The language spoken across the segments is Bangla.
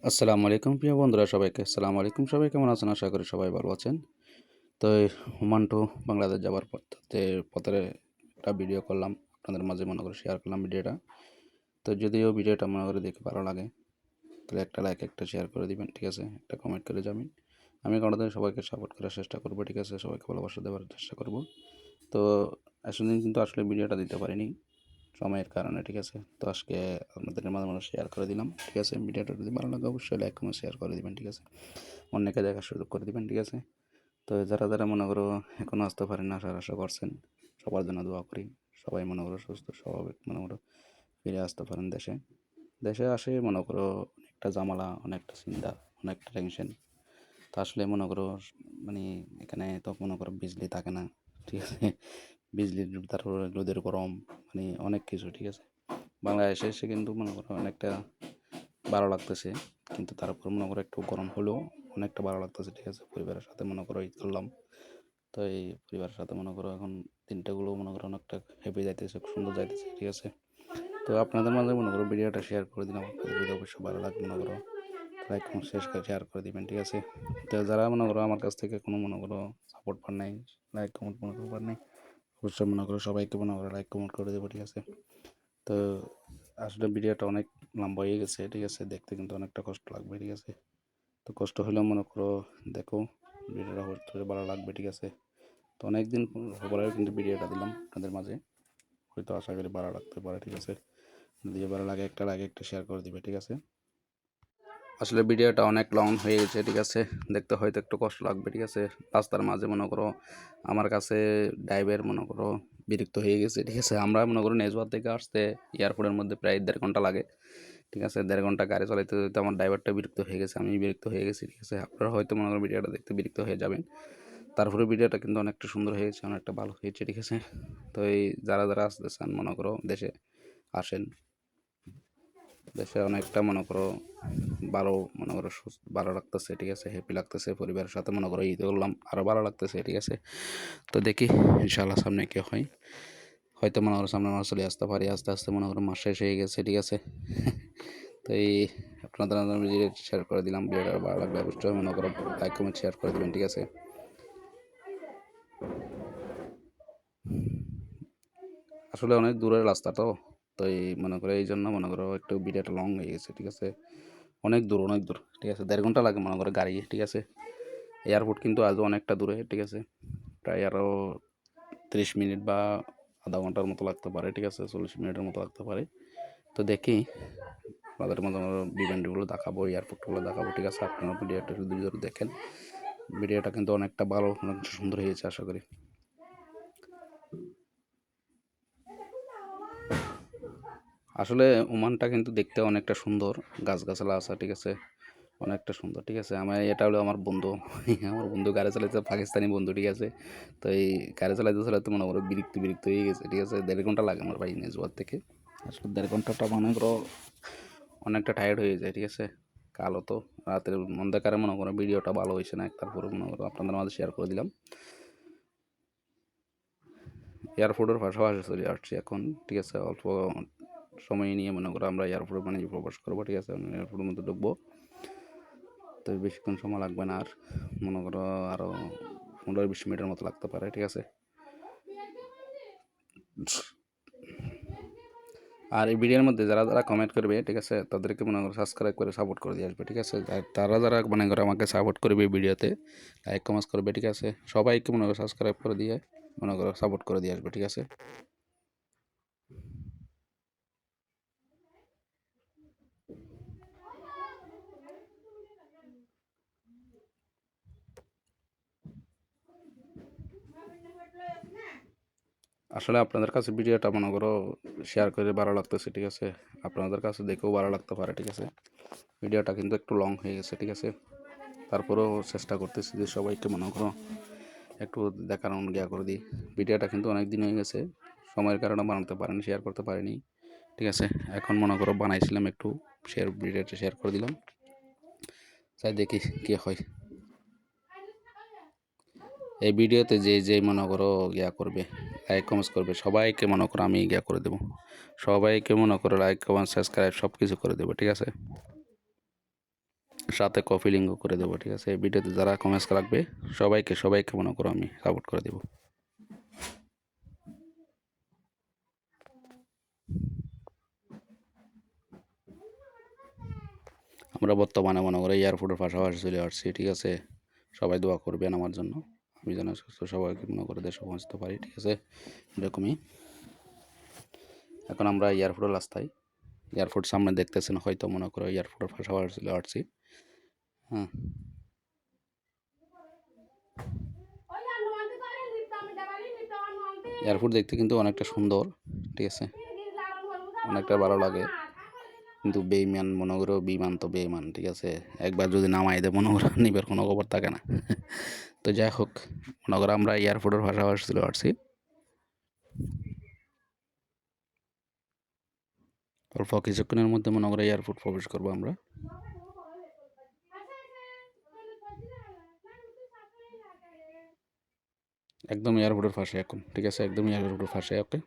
আসসালামু আলাইকুম প্রিয় বন্ধুরা সবাইকে আসসালামু আলাইকুম। সবাই কেমন আছেন? আশা করি সবাই ভালো আছেন। তো এই ওমান টু বাংলাদেশ যাবার পথে একটা ভিডিও করলাম, আপনাদের মাঝে মনে করে শেয়ার করলাম ভিডিওটা। তো যদিও ভিডিওটা মনে করে দেখে ভালো লাগে তাহলে একটা লাইক একটা শেয়ার করে দিবেন, ঠিক আছে? একটা কমেন্ট করে যাবেন। আমি কোনোদিন সবাইকে সাপোর্ট করার চেষ্টা করবো, ঠিক আছে? সবাইকে ভালোবাসা দেওয়ার চেষ্টা করব। তো এতদিন কিন্তু আসলে ভিডিওটা দিতে পারিনি সময়ের কারণে, ঠিক আছে? তো আজকে আপনাদের মাঝে মাঝে শেয়ার করে দিলাম, ঠিক আছে? ভিডিওটা যদি ভালো লাগে অবশ্যই লাইক কমেন্ট শেয়ার করে দিবেন, ঠিক আছে? অন্যকে দেখার সুযোগ করে দিবেন, ঠিক আছে? তো যারা যারা মনে করো এখনও আসতে পারেন না, আসার আশা করছেন, সবার জন্য দোয়া করি। সবাই মনে করো সুস্থ স্বাভাবিক মনে করো ফিরে আসতে পারেন দেশে। দেশে আসে মনে করো অনেকটা ঝামেলা, অনেকটা চিন্তা, অনেকটা টেনশন। তো আসলে মনে করো মানে এখানে তো মনে করো বিজলি থাকে না, ঠিক আছে? বিজলির তারপরে রোদের গরম, মানে অনেক কিছু, ঠিক আছে? বাংলাদেশে এসে কিন্তু মনে করো অনেকটা ভালো লাগতেছে, কিন্তু তার উপর মনে করো একটু গরম হলেও অনেকটা ভালো লাগতেছে, ঠিক আছে? পরিবারের সাথে মনে করো ঈদ করলাম। তো এই পরিবারের সাথে মনে করো এখন দিনটাগুলো মনে করো অনেকটা হ্যাপি যাইতেছে, খুব সুন্দর যাইতেছে, ঠিক আছে? তো আপনাদের মাঝে মনে করো ভিডিওটা শেয়ার করে দিলাম, আপনাদের যদি অবশ্যই ভালো লাগে মনে করো লাইক এবং শেয়ার করে দিবেন, ঠিক আছে? তো যারা মনে করো আমার কাছ থেকে কোনো মনে করো সাপোর্ট পান নাই, লাইক কমেন্ট মনে করো পান নাই, অবশ্যই মনে করো সবাইকে মনে করো লাইক কমেন্ট করে দেবো, ঠিক আছে? তো আসলে ভিডিওটা অনেক লম্বা হয়ে গেছে, ঠিক আছে? দেখতে কিন্তু অনেকটা কষ্ট লাগবে, ঠিক আছে? তো কষ্ট হলেও মনে করো দেখো, ভিডিওটা হয়তো ভালো লাগবে, ঠিক আছে? তো অনেক দিন পরে কিন্তু ভিডিওটা দিলাম আপনাদের মাঝে, হয়তো আশা করি ভালো লাগতে পারে, ঠিক আছে? যদি ভালো লাগে একটা লাইক একটা শেয়ার করে দিবে, ঠিক আছে? আসলে ভিডিওটা অনেক লং হয়ে গেছে, ঠিক আছে? দেখতে হয়তো একটু কষ্ট লাগবে, ঠিক আছে? রাস্তার মাঝে মনে করো আমার কাছে ড্রাইভার মনে করো বিরক্ত হয়ে গেছে, ঠিক আছে? আমরা মনে করো নেজুয়ার থেকে আসতে এয়ারপোর্টের মধ্যে প্রায় 1.5 ঘন্টা লাগে, ঠিক আছে? 1.5 ঘন্টা গাড়ি চালাইতে চালাইতে আমার ড্রাইভারটা বিরক্ত হয়ে গেছে, আমি বিরক্ত হয়ে গেছি, ঠিক আছে? আপনারা হয়তো মনে করো ভিডিওটা দেখতে বিরক্ত হয়ে যাবেন, তারপরে ভিডিওটা কিন্তু অনেকটা সুন্দর হয়েছে, অনেকটা ভালো হয়েছে, ঠিক আছে? তো এই যারা যারা আসতে চান মনে করো দেশে আসেন, দেশে অনেকটা মনে করো ভালো মনে করো ভালো লাগতেছে, ঠিক আছে? হ্যাপি লাগতেছে, পরিবারের সাথে মনে করো ঈদ করলাম আরও ভালো লাগতেছে, ঠিক আছে? তো দেখি ইনশাআল্লাহ সামনে কি হয়, হয়তো মনে করো সামনে মাস চলে আসতে পারি, আস্তে আস্তে মনে করো মাস শেষ হয়ে গেছে, ঠিক আছে? তো এই আপনাদের আমি শেয়ার করে দিলাম, ভিডিওটা ভালো লাগলে অবশ্যই মনে করো লাইক কমেন্ট শেয়ার করে দেবেন, ঠিক আছে? আসলে অনেক দূরের রাস্তা তো, তো এই মনে করো এই জন্য মনে করো একটু ভিডিওটা লং হয়ে গেছে, ঠিক আছে? অনেক দূর অনেক দূর, ঠিক আছে? 1.5 ঘন্টা লাগে মনে করো গাড়ি, ঠিক আছে? এয়ারপোর্ট কিন্তু আজও অনেকটা দূরে, ঠিক আছে? প্রায় আরও 30 মিনিট বা আধা ঘন্টার মতো লাগতে পারে, ঠিক আছে? 40 মিনিটের মতো লাগতে পারে। তো দেখি আপনাদের মতো বিমানগুলো দেখাবো, এয়ারপোর্টগুলো দেখাবো, ঠিক আছে? আপনারা ভিডিওটা যদি দেখেন, ভিডিওটা কিন্তু অনেকটা ভালো, অনেকটা সুন্দর হয়েছে আশা করি। আসলে ওমানটা কিন্তু দেখতে অনেকটা সুন্দর, গাছগাছালা আছে, ঠিক আছে? অনেকটা সুন্দর, ঠিক আছে? আমার এটা হলো আমার বন্ধু আমার বন্ধু গাড়ি চালাইতে, পাকিস্তানি বন্ধু, ঠিক আছে? তো এই গাড়ি চালাইতে চালাইতে মনে করো বিরক্ত বিরক্ত হয়ে গেছে, ঠিক আছে? 1.5 ঘন্টা লাগে আমার ভাই নেজুয়ার থেকে। আসলে 1.5 ঘন্টাটা মনে করো অনেকটা টায়ার্ড হয়ে যায়, ঠিক আছে? কালো তো রাতের অন্ধকারে মনে করো ভিডিওটা ভালো হয়েছে না, তারপরে মনে করো আপনাদের মাঝে শেয়ার করে দিলাম। এয়ারপোর্টের পাশাপাশি চলে আসছি এখন, ঠিক আছে? অল্প সময় নিয়ে মনে করো আমরা এয়ারপোর্টে মানে প্রবেশ করবো, ঠিক আছে? এয়ারপোর্টের মধ্যে ঢুকবো। তো বেশিক্ষণ সময় লাগবে না, আর মনে করো আরও 15-20 মিনিটের মতো লাগতে পারে, ঠিক আছে? আর এই ভিডিওর মধ্যে যারা যারা কমেন্ট করবে, ঠিক আছে, তাদেরকে মনে করো সাবস্ক্রাইব করে সাপোর্ট করে দিয়ে আসবে, ঠিক আছে? আর তারা যারা মনে করো আমাকে সাপোর্ট করবে এই ভিডিওতে লাইক কমেন্ট করবে, ঠিক আছে? সবাইকে মনে করো সাবস্ক্রাইব করে দিয়ে মনে করো সাপোর্ট করে দিয়ে আসবে, ঠিক আছে? আসলে আপনাদের কাছে ভিডিওটা মনে করো শেয়ার করে ভালো লাগতেছে, ঠিক আছে? আপনাদের কাছে দেখেও ভালো লাগতে পারে, ঠিক আছে? ভিডিওটা কিন্তু একটু লং হয়ে গেছে, ঠিক আছে? তারপরেও চেষ্টা করতেছি যে সবাইকে মনে করো একটু দেখানোর গিয়া করে দিই। ভিডিওটা কিন্তু অনেক দিন হয়ে গেছে, সময়ের কারণে বানাতে পারিনি, শেয়ার করতে পারিনি, ঠিক আছে? এখন মনে করো বানাইছিলাম একটু, ভিডিওটা শেয়ার করে দিলাম, তাই দেখি কী হয়। এই ভিডিওতে যে যে মনে করো ইয়া করবে, লাইক কমেন্টস করবে, সবাইকে মনে করো আমি ইয়া করে দেবো, সবাইকে মনে করো লাইক কমেন্ট সাবস্ক্রাইব সব কিছু করে দেবো, ঠিক আছে? সাথে কফি লিঙ্কও করে দেবো, ঠিক আছে। এই ভিডিওতে যারা কমেন্টস রাখবে সবাইকে মনে করো আমি সাপোর্ট করে দেবো। আমরা বর্তমানে মনে করো এয়ারপোর্টের পাশাপাশি চলে আসছি, ঠিক আছে। সবাই দোয়া করবেন আমার জন্য, আমি যেন সুস্থ সবাইকে মনে করে দেশে পৌঁছতে পারি, ঠিক আছে। এরকমই এখন আমরা এয়ারপোর্টের রাস্তায়, এয়ারপোর্ট সামনে দেখতেছেন হয়তো, মনে করো এয়ারপোর্টের পাশাপাশি চলে আসছি। হ্যাঁ, এয়ারপোর্ট দেখতে কিন্তু অনেকটা সুন্দর, ঠিক আছে, অনেকটা ভালো লাগে। কিন্তু বেইমান মনে করো, বিমান তো বেইমান, ঠিক আছে। একবার যদি নামাই দেয় মনে করো নিবার কোনো খবর থাকে না। তো যাই হোক, মনে করো আমরা এয়ারপোর্টের পাশাপাশি চলে আসছি। অল্প কিছুক্ষণের মধ্যে মনে করো এয়ারপোর্ট প্রবেশ করবো আমরা। একদম এয়ারপোর্টের পাশে এখন, ঠিক আছে, একদম এয়ারপোর্টের পাশে। ওকে,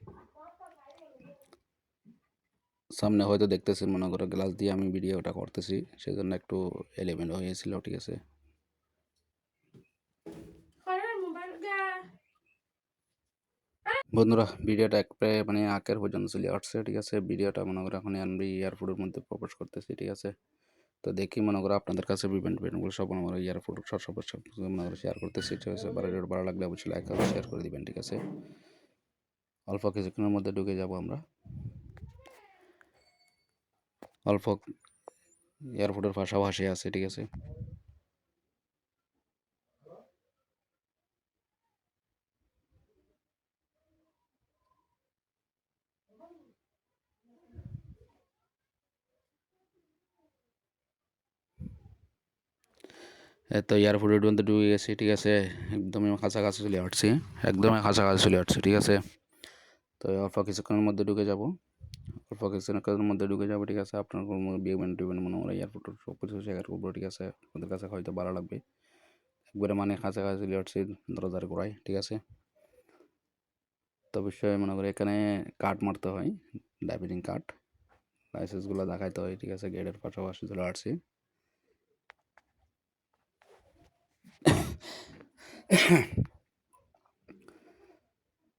সামনে হয়তো দেখতেছেন মনে করো গ্লাস দিয়ে আমি ভিডিওটা করতেছি, সেজন্য একটু এলোমেলো হয়েছিল, ঠিক আছে। বন্ধুরা ভিডিওটা একবারে মানে আখের পর্যন্ত চলে আসছে, ঠিক আছে। ভিডিওটা মনে করো এখন আমি এয়ারপোর্টের মধ্যে প্রবেশ করতেছি, ঠিক আছে। তো দেখি মনে করো আপনাদের কাছে ইভেন্টগুলো সব মনে করো এয়ারপোর্ট সব মনে করো শেয়ার করতেছি, ঠিক আছে। ভালো লাগলে অবশ্যই লাইক করে শেয়ার করে দিবেন, ঠিক আছে। অল্প কিছুক্ষণের মধ্যে ঢুকে যাব আমরা, অল্প এয়ারপোর্টের পাশাপাশি আছে, ঠিক আছে। তো এয়ারপোর্টের মধ্যে ঢুকে গেছি, ঠিক আছে। একদমই কাছাকাছি চলে আসছি, একদমই কাছাকাছি চলে আসছি, ঠিক আছে। তো অল্প কিছুক্ষণের মধ্যে ঢুকে যাব, অল্প কিছুক্ষণের মধ্যে ঢুকে যাবো, ঠিক আছে। আপনার কোনো ইভেন্ট মনে হয় এয়ারপোর্টের সব কিছু শেয়ার করবো, ঠিক আছে। আপনাদের কাছে হয়তো ভালো লাগবে। একবারে মানে কাছাকাছি চলে আসছি দরজার গোড়ায়, ঠিক আছে। তো অবশ্যই মনে করি এখানে কার্ড মারতে হয়, ড্রাইভিং কার্ড, লাইসেন্সগুলো দেখাইতে হয়, ঠিক আছে। গেটের পাশাপাশি চলে আসছি।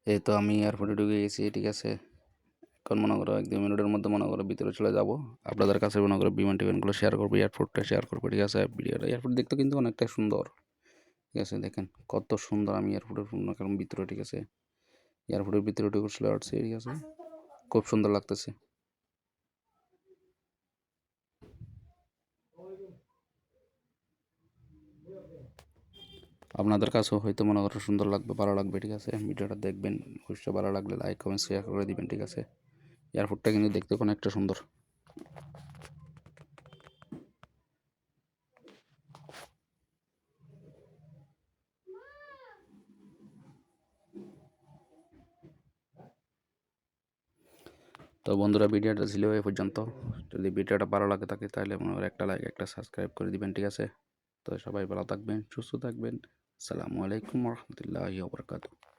এই তো আমি এয়ারপোর্টে ঢুকে গেছি, ঠিক আছে। এখন মনে করো 1-2 মিনিটের মধ্যে মনে করো ভিতরে চলে যাব। আপনাদের কাছে মনে করো বিমান টিমানগুলো শেয়ার করবো, এয়ারপোর্টটা শেয়ার করবো, ঠিক আছে। ভিডিওটা এয়ারপোর্ট দেখতে কিন্তু অনেকটা সুন্দর, ঠিক আছে। দেখেন কত সুন্দর আমি এয়ারপোর্টের কারণ ভিতরে, ঠিক আছে। এয়ারপোর্টের ভিতরে ঢুকে চলে আসছে, ঠিক আছে। খুব সুন্দর লাগতেছে। আপনাদের কাছেও হয়তো মনে করো সুন্দর লাগবে, ভালো লাগবে, ঠিক আছে। ভিডিওটা দেখবেন, অবশ্যই ভালো লাগলে লাইক কমেন্ট শেয়ার করে দিবেন, ঠিক আছে। এয়ারপোর্টটা কিন্তু দেখতে অনেকটা সুন্দর। তো বন্ধুরা ভিডিওটা ছিল এই পর্যন্ত। যদি ভিডিওটা ভালো লাগে থাকে তাহলে মনে করো একটা লাইক একটা সাবস্ক্রাইব করে দিবেন, ঠিক আছে। তো সবাই ভালো থাকবেন, সুস্থ থাকবেন। আসসালামু আলাইকুম রহমতুল্লাহি ওয়া বারাকাতুহু।